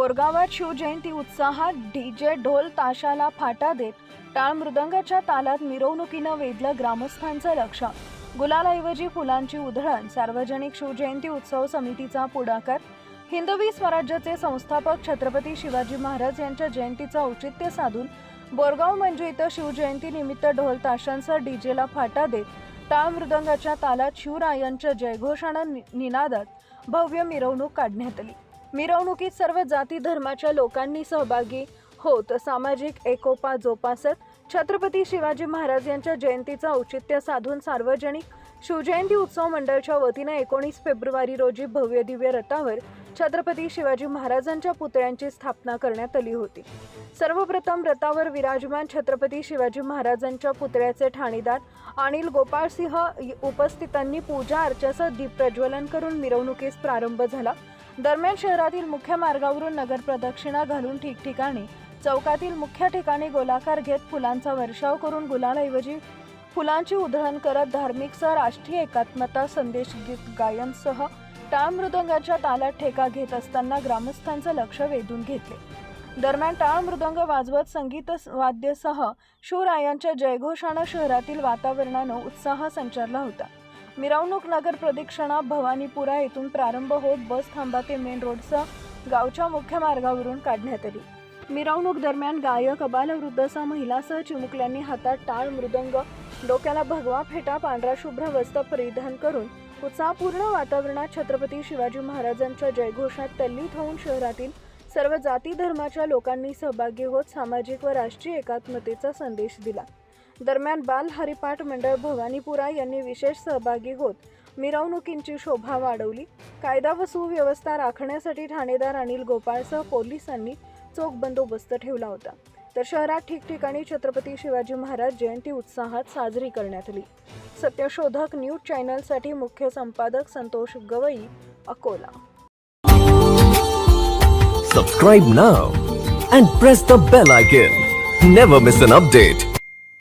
बोरगावात शिवजयंती उत्साहात डीजे ढोल ताशाला फाटा देत टाळ मृदंगाच्या तालात मिरवणुकीनं वेधलं ग्रामस्थांचं लक्ष। गुलालऐवजी फुलांची उधळण। सार्वजनिक शिवजयंती उत्सव समितीचा पुढाकार। हिंदवी स्वराज्याचे संस्थापक छत्रपती शिवाजी महाराज यांच्या जयंतीचं औचित्य साधून बोरगाव मंजू इथं शिवजयंती निमित्त ढोल ताशांसह डीजेला फाटा देत टाळ मृदंगाच्या तालात शिवरायांच्या जयघोषानं निनादात भव्य मिरवणूक काढण्यात आली। मिरवणुकीत सर्व जाती धर्माच्या लोकांनी सहभागी होत सामाजिक एकोपा जोपासत छत्रपती शिवाजी महाराज यांच्या जयंतीचं औचित्य साधून सार्वजनिक शिवजयंती उत्सव मंडळाच्या वतीने 19 फेब्रुवारी रोजी भव्य दिव्य रथावर छत्रपती शिवाजी महाराजांच्या पुतळ्यांची स्थापना करण्यात आली होती। सर्वप्रथम रथावर विराजमान छत्रपती शिवाजी महाराजांच्या पुतळ्याचे ठाणेदार अनिल गोपाळ सिंह उपस्थितांनी पूजा अर्चासह दीप प्रज्वलन करून मिरवणुकीस प्रारंभ झाला। दरम्यान शहरातील मुख्य मार्गावरून नगर प्रदक्षिणा घालून ठिकठिकाणी चौकातील मुख्य ठिकाणी गोलाकार घेत फुलांचा वर्षाव करून गुलालऐवजी फुलांची उधळण करत धार्मिक सह राष्ट्रीय एकात्मता संदेश गीत गायनसह टाळ मृदंगाच्या तालात ठेका घेत असताना ग्रामस्थांचं लक्ष वेधून घेतले। दरम्यान टाळ मृदंग वाजवत संगीत वाद्यासह शिवरायांच्या जयघोषानं शहरातील वातावरणानं उत्साह संचारला होता। मिरवणूक नगर प्रदक्षिणा भवानीपुरा येथून प्रारंभ होत बस थांबा ते मेन रोडसह गावच्या मुख्य मार्गावरून काढण्यात आली। मिरवणूक दरम्यान गायक अबालवृद्धसह महिलासह चिमुकल्यांनी हातात टाळ मृदंग, डोक्याला भगवा फेटा, पांढरा शुभ्र वस्त्र परिधान करून उत्साहपूर्ण वातावरणात छत्रपती शिवाजी महाराजांच्या जयघोषात तल्लीन होऊन शहरातील सर्व जाती धर्माच्या लोकांनी सहभागी होत सामाजिक व राष्ट्रीय एकात्मतेचा संदेश दिला। दरम्यान बाल हरिपाठ मंडळ भवानीपुरा यांनी विशेष सहभागी होत मिरवणुकींची शोभा वाढवली। कायदा व सुव्यवस्था राखण्यासाठी ठाणेदार अनिल गोपाळसह पोलिसांनी चोख बंदोबस्त ठेवला होता। तर शहरात ठिकठिकाणी छत्रपती शिवाजी महाराज जयंती उत्साहात साजरी करण्यात आली। सत्यशोधक न्यूज चॅनलसाठी मुख्य संपादक Santosh Gavai, Akola. Subscribe now and press the bell icon. Never miss an update.